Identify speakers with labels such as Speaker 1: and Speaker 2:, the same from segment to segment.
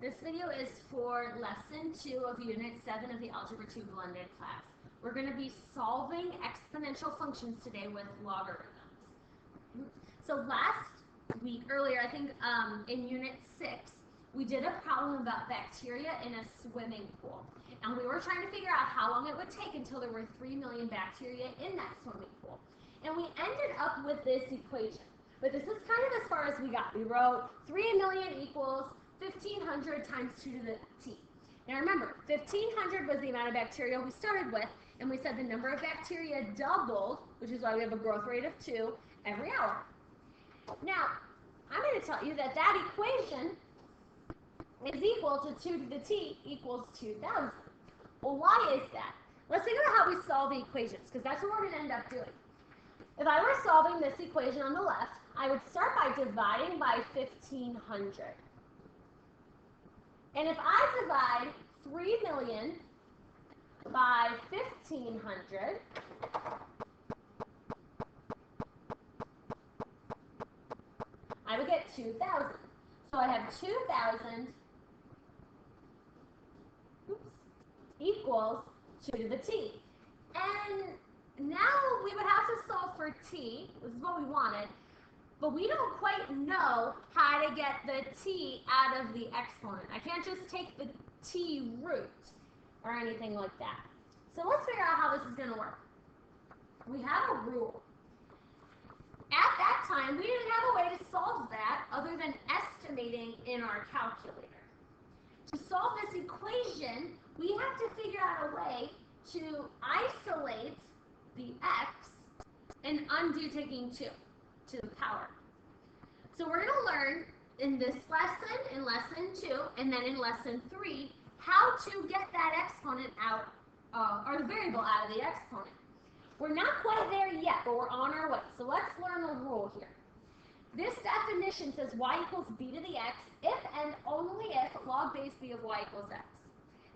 Speaker 1: This video is for lesson 2 of unit 7 of the Algebra 2 blended class. We're going to be solving exponential functions today with logarithms. So last week, earlier, I think in unit 6, we did a problem about bacteria in a swimming pool. And we were trying to figure out how long it would take until there were 3 million bacteria in that swimming pool. And we ended up with this equation. But this is kind of as far as we got. We wrote 3 million equals 1,500 times 2 to the t. Now remember, 1,500 was the amount of bacteria we started with, and we said the number of bacteria doubled, which is why we have a growth rate of 2 every hour. Now, I'm going to tell you that that equation is equal to 2 to the t equals 2,000. Well, why is that? Let's think about how we solve the equations, because that's what we're going to end up doing. If I were solving this equation on the left, I would start by dividing by 1,500. And if I divide 3 million by 1,500, I would get 2,000. So I have 2,000 equals 2 to the t. And now we would have to solve for t. This is what we wanted. But we don't quite know how to get the t out of the exponent. I can't just take the t root or anything like that. So let's figure out how this is going to work. We have a rule. At that time, we didn't have a way to solve that other than estimating in our calculator. To solve this equation, we have to figure out a way to isolate the x and undo taking 2 to the power. So we're going to learn in this lesson, in lesson 2, and then in lesson 3, how to get that exponent out, or the variable out of the exponent. We're not quite there yet, but we're on our way. So let's learn the rule here. This definition says y equals b to the x if and only if log base b of y equals x.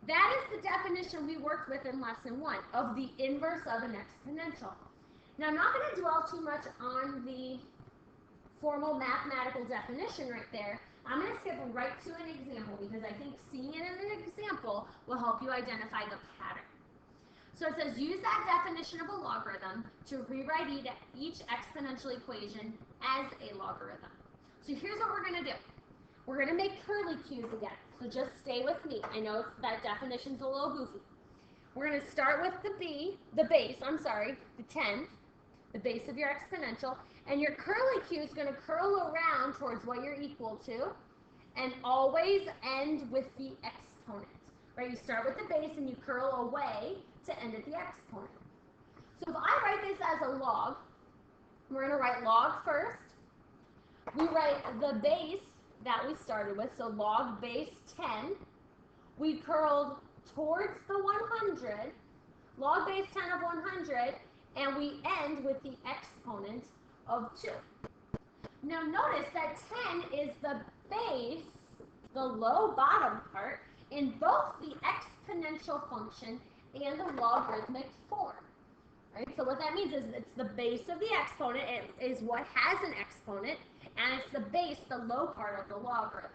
Speaker 1: That is the definition we worked with in lesson 1 of the inverse of an exponential. Now, I'm not going to dwell too much on the formal mathematical definition right there. I'm going to skip right to an example because I think seeing it in an example will help you identify the pattern. So it says use that definition of a logarithm to rewrite each exponential equation as a logarithm. So here's what we're going to do. We're going to make curly Q's again. So just stay with me. I know that definition's a little goofy. We're going to start with the base, the 10. The base of your exponential, and your curly Q is going to curl around towards what you're equal to, and always end with the exponent. Right? You start with the base and you curl away to end at the exponent. So if I write this as a log, we're going to write log first. We write the base that we started with, so log base 10. We curled towards the 100, log base 10 of 100, and we end with the exponent of 2. Now notice that 10 is the base, the low bottom part, in both the exponential function and the logarithmic form. Right? So what that means is it's the base of the exponent, it is what has an exponent, and it's the base, the low part of the logarithm.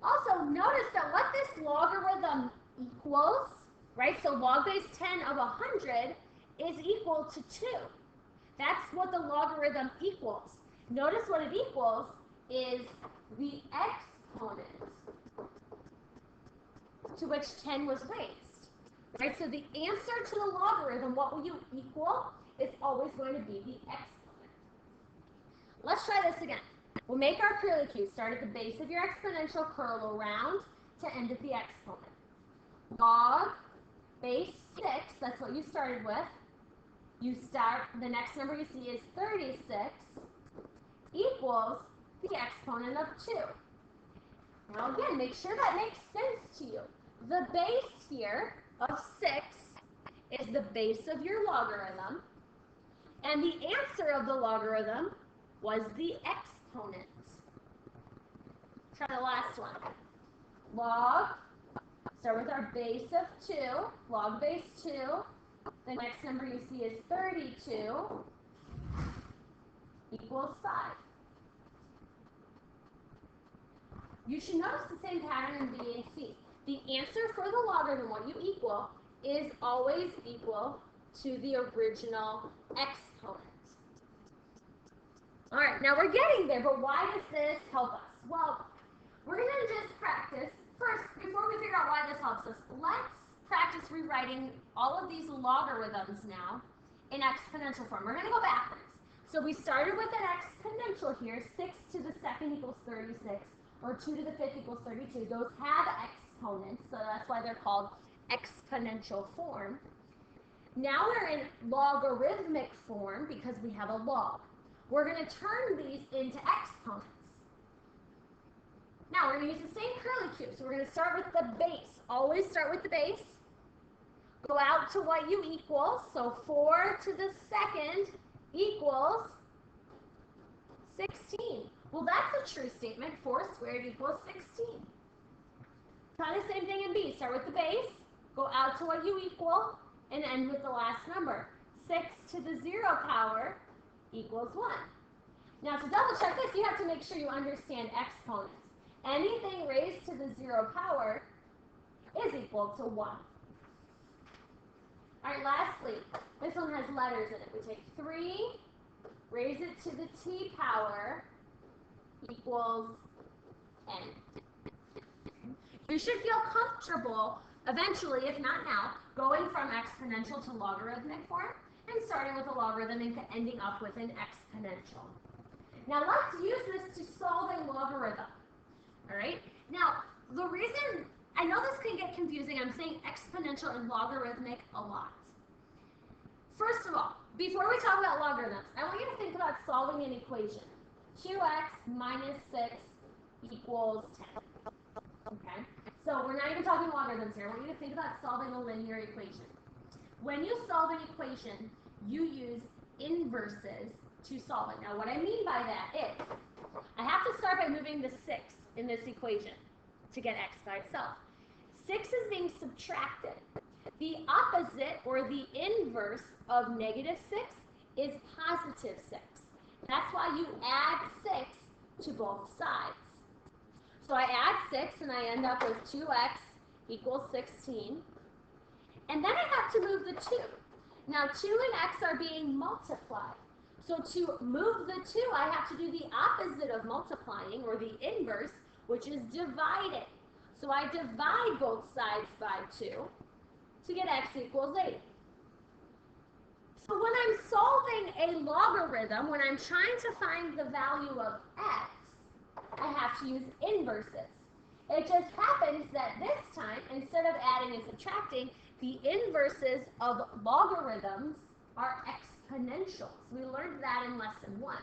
Speaker 1: Also, notice that what this logarithm equals, right? So log base 10 of 100 is equal to 2. That's what the logarithm equals. Notice what it equals is the exponent to which 10 was raised. Right? So the answer to the logarithm, what will you equal? It's always going to be the exponent. Let's try this again. We'll make our curly Q. Start at the base of your exponential, curl around to end at the exponent. Log base 6, that's what you started with. You start, the next number you see is 36 equals the exponent of 2. Now again, make sure that makes sense to you. The base here of 6 is the base of your logarithm, and the answer of the logarithm was the exponent. Try the last one. Log, start with our base of 2, log base 2. The next number you see is 32 equals 5. you should notice the same pattern in B and C. The answer for the logarithm, what you equal, is always equal to the original exponent. All right, now we're getting there, but why does this help us? Well, we're going to just practice. First, before we figure out why this helps us, let's practice rewriting all of these logarithms now in exponential form. We're going to go backwards. So we started with an exponential here, 6 to the second equals 36, or 2 to the fifth equals 32. Those have exponents, so that's why they're called exponential form. Now we're in logarithmic form because we have a log. We're going to turn these into exponents. Now we're going to use the same curly cube. So we're going to start with the base. Always start with the base. Go out to what you equal. So 4 to the second equals 16. Well, that's a true statement. 4 squared equals 16. Try the same thing in B. Start with the base. Go out to what you equal. And end with the last number. 6 to the 0 power equals 1. Now to double check this, you have to make sure you understand exponents. Anything raised to the 0 power is equal to 1. All right, lastly, this one has letters in it. We take 3, raise it to the t power equals n. You should feel comfortable eventually, if not now, going from exponential to logarithmic form and starting with a logarithm and ending up with an exponential. Now let's use this to solve a logarithm. All right? Now, the reason, I know this can get confusing, I'm saying exponential and logarithmic a lot. First of all, before we talk about logarithms, I want you to think about solving an equation. 2x minus 6 equals 10. Okay? So we're not even talking logarithms here. I want you to think about solving a linear equation. When you solve an equation, you use inverses to solve it. Now, what I mean by that is, I have to start by moving the 6 in this equation to get x by itself. 6 is being subtracted. The opposite, or the inverse, of negative 6 is positive 6. That's why you add 6 to both sides. So I add 6 and I end up with 2x equals 16. And then I have to move the 2. Now 2 and x are being multiplied. So to move the 2, I have to do the opposite of multiplying, or the inverse, which is dividing. So I divide both sides by 2 to get x equals 8. So when I'm solving a logarithm, when I'm trying to find the value of x, I have to use inverses. It just happens that this time, instead of adding and subtracting, the inverses of logarithms are exponentials. We learned that in lesson 1.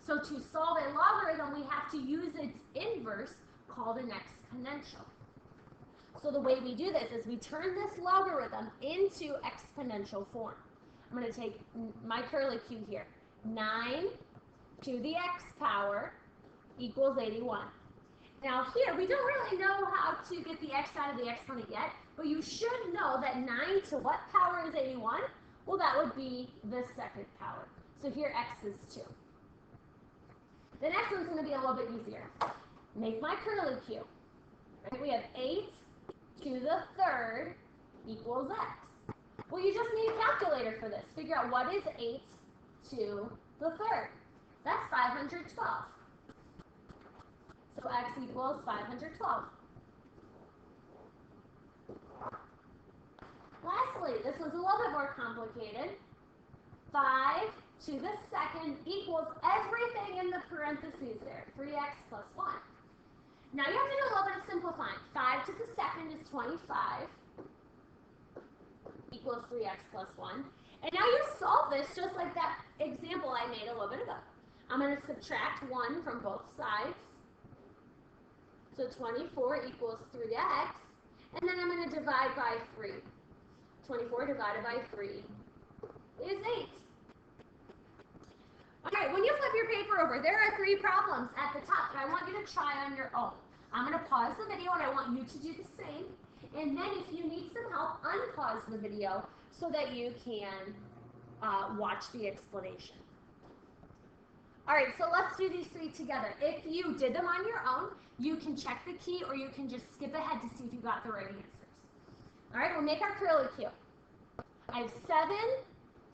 Speaker 1: So to solve a logarithm, we have to use its inverse, called an exponential. So the way we do this is we turn this logarithm into exponential form. I'm going to take my curly cube here. 9 to the x power equals 81. Now here, we don't really know how to get the x out of the exponent yet, but you should know that 9 to what power is 81? Well, that would be the second power. So here x is 2. The next one's going to be a little bit easier. Make my curly cube. Right? We have 8 to the third equals x. Well, you just need a calculator for this. Figure out what is 8 to the third. That's 512. So x equals 512. Lastly, this one's a little bit more complicated. 5 to the second equals everything in the parentheses there, 3x plus 1. Now you have to do a little bit of simplifying. 5 to the second is 25 equals 3x plus 1. And now you solve this just like that example I made a little bit ago. I'm going to subtract 1 from both sides. So 24 equals 3x. And then I'm going to divide by 3. 24 divided by 3 is 8. All right, when you flip your paper over, there are 3 problems at the top that I want you to try on your own. I'm going to pause the video and I want you to do the same. And then if you need some help, unpause the video so that you can watch the explanation. All right, so let's do these 3 together. If you did them on your own, you can check the key or you can just skip ahead to see if you got the right answers. All right, we'll make our curly Q. I have 7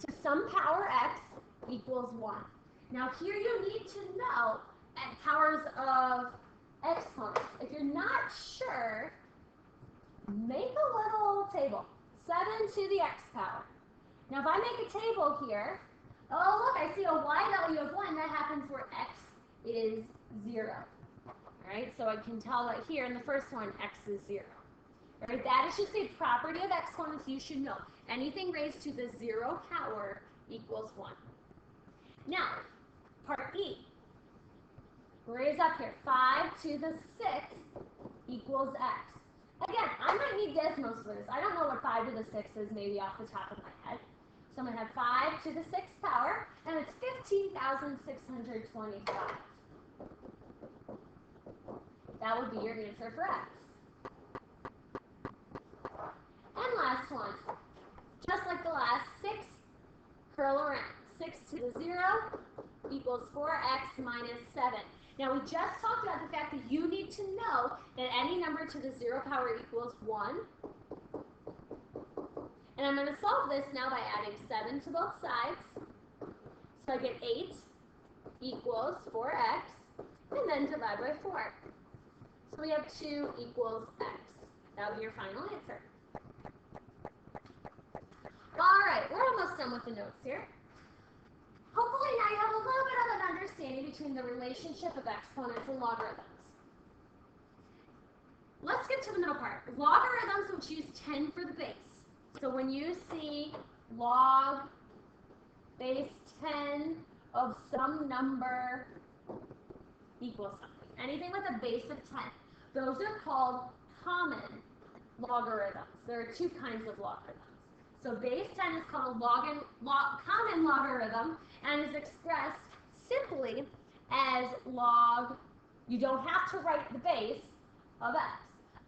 Speaker 1: to some power x equals 1. Now here you need to know powers of exponents. If you're not sure, make a little table. 7 to the x power. Now if I make a table here, oh look, I see a y value of 1. That happens where x is 0. All right, so I can tell that here in the first one, x is 0. All right, that is just a property of exponents you should know. Anything raised to the 0 power equals 1. Now, part E. Raise up here. 5 to the 6th equals x. Again, I might need Desmos for this. I don't know what 5 to the 6th is maybe off the top of my head. So I'm going to have 5 to the 6th power, and it's 15,625. That would be your answer for x. And last one. Just like the last, 6 curl around. 6 to the 0 equals 4x minus 7. Now we just talked about the fact that you need to know that any number to the 0 power equals 1. And I'm going to solve this now by adding 7 to both sides. So I get 8 equals 4x, and then divide by 4. So we have 2 equals x. That would be your final answer. All right, we're almost done with the notes here. Hopefully now you have a little bit of an understanding between the relationship of exponents and logarithms. Let's get to the middle part. Logarithms which use 10 for the base. So when you see log base 10 of some number equals something, anything with a base of 10, those are called common logarithms. There are 2 kinds of logarithms. So base 10 is called a common logarithm and is expressed simply as log, you don't have to write the base of x.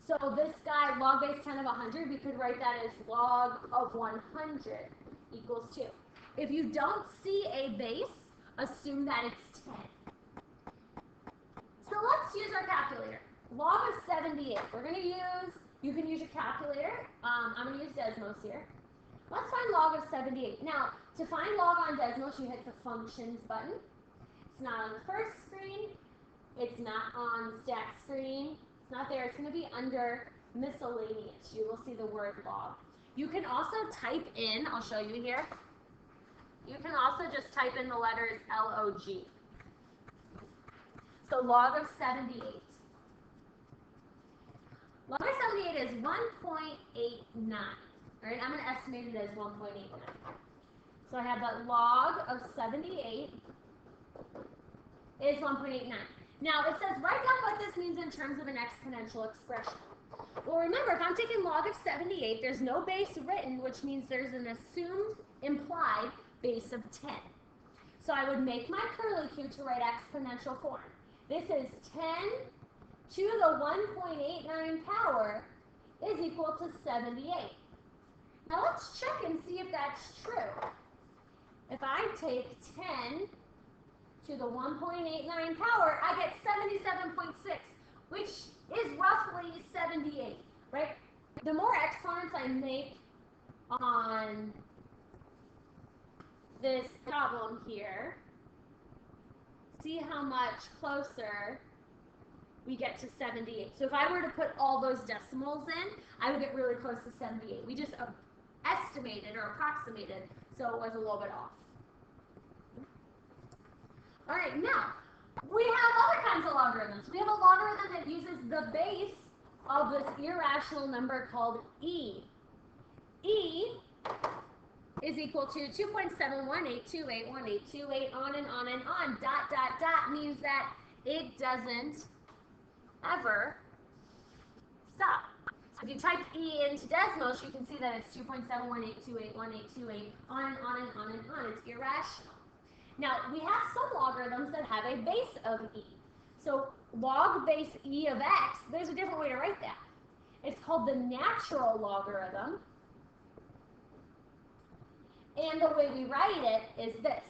Speaker 1: So this guy, log base 10 of 100, we could write that as log of 100 equals 2. If you don't see a base, assume that it's 10. So let's use our calculator. Log of 78. We're going to use, you can use your calculator. I'm going to use Desmos here. Let's find log of 78. Now, to find log on Desmos, you hit the functions button. It's not on the first screen. It's not on stack screen. It's not there. It's going to be under miscellaneous. You will see the word log. You can also type in, I'll show you here. You can also just type in the letters LOG. So log of 78. Log of 78 is 1.89. All right, I'm going to estimate it as 1.89. So I have that log of 78 is 1.89. Now it says write down what this means in terms of an exponential expression. Well, remember, if I'm taking log of 78, there's no base written, which means there's an assumed implied base of 10. So I would make my curly Q to write exponential form. This is 10 to the 1.89 power is equal to 78. Now let's check and see if that's true. If I take 10 to the 1.89 power, I get 77.6, which is roughly 78, right? The more exponents I make on this problem here, see how much closer we get to 78. So if I were to put all those decimals in, I would get really close to 78. We just estimated or approximated, so it was a little bit off. All right, now, we have other kinds of logarithms. We have a logarithm that uses the base of this irrational number called e. E is equal to 2.718281828, on and on and on. Dot, dot, dot means that it doesn't ever stop. So if you type e into Desmos, you can see that it's 2.718281828, on and on and on and on. It's irrational. Now, we have some logarithms that have a base of e. So log base e of x, there's a different way to write that. It's called the natural logarithm. And the way we write it is this.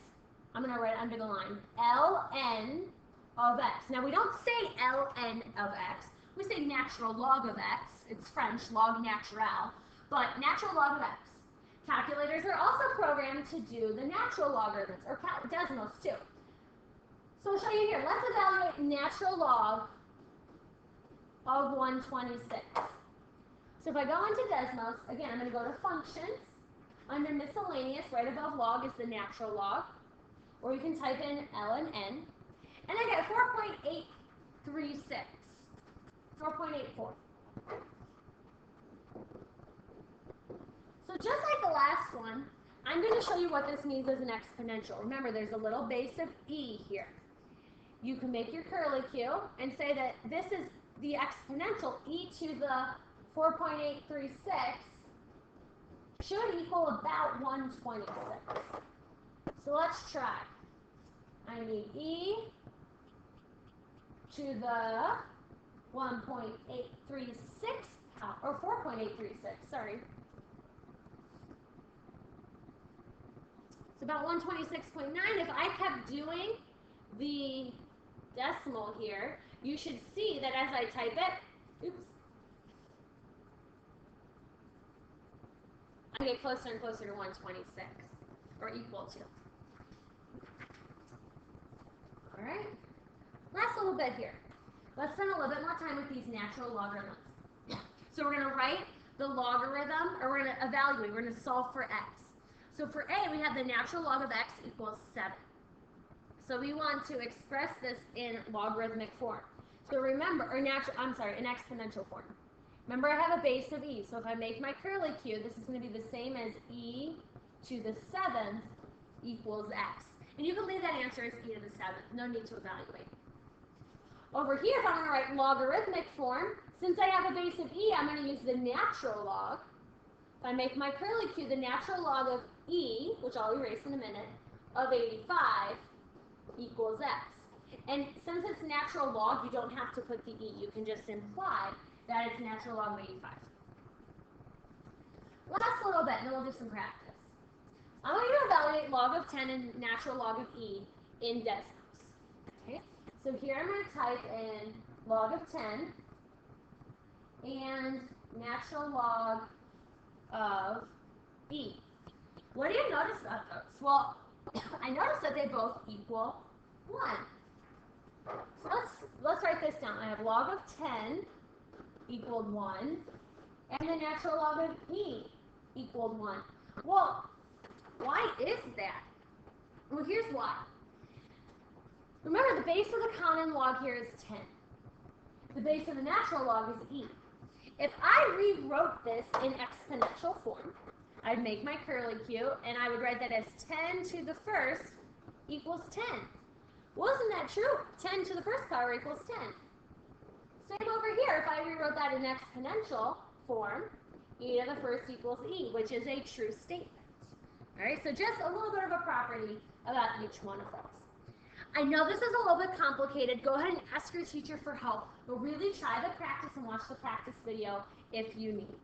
Speaker 1: I'm going to write under the line. ln of x. Now we don't say ln of x, we say natural log of x. It's French, log naturel, but natural log of x. Calculators are also programmed to do the natural logarithms, or decimals too. So I'll show you here. Let's evaluate natural log of 126. So if I go into Desmos, again, I'm going to go to Functions. Under Miscellaneous, right above log is the natural log. Or you can type in ln, and I get 4.836, 4.84. So just like the last one, I'm going to show you what this means as an exponential. Remember, there's a little base of e here. You can make your curlicue and say that this is the exponential e to the 4.836 should equal about 126. So let's try. I need e to the 1.836, or 4.836, sorry. It's about 126.9. If I kept doing the decimal here, you should see that as I type it, oops, I get closer and closer to 126, or equal to. All right, last little bit here. Let's spend a little bit more time with these natural logarithms. So we're going to write the logarithm, or we're going to evaluate, we're going to solve for x. So for a, we have the natural log of x equals 7. So we want to express this in logarithmic form. So remember, or in exponential form. Remember, I have a base of e, so if I make my curlicue, this is going to be the same as e to the 7th equals x. And you can leave that answer as e to the 7th. No need to evaluate. Over here, if I'm going to write logarithmic form, since I have a base of e, I'm going to use the natural log. If I make my curlicue, the natural log of e, which I'll erase in a minute, of 85 equals x. And since it's natural log, you don't have to put the e. You can just imply that it's natural log of 85. Last little bit, and then we'll do some practice. I want you to evaluate log of 10 and natural log of e in Desmos. Okay? So here I'm going to type in log of 10 and natural log of e. What do you notice about those? Well, I noticed that they both equal 1. So let's write this down. I have log of 10 equaled 1, and the natural log of e equaled 1. Well, why is that? Well, here's why. Remember, the base of the common log here is 10. The base of the natural log is e. If I rewrote this in exponential form, I'd make my curlicue, and I would write that as 10 to the first equals 10. Well, isn't that true? 10 to the first power equals 10. Same over here. If I rewrote that in exponential form, e to the first equals e, which is a true statement. All right, so just a little bit of a property about each one of those. I know this is a little bit complicated. Go ahead and ask your teacher for help, but really try the practice and watch the practice video if you need.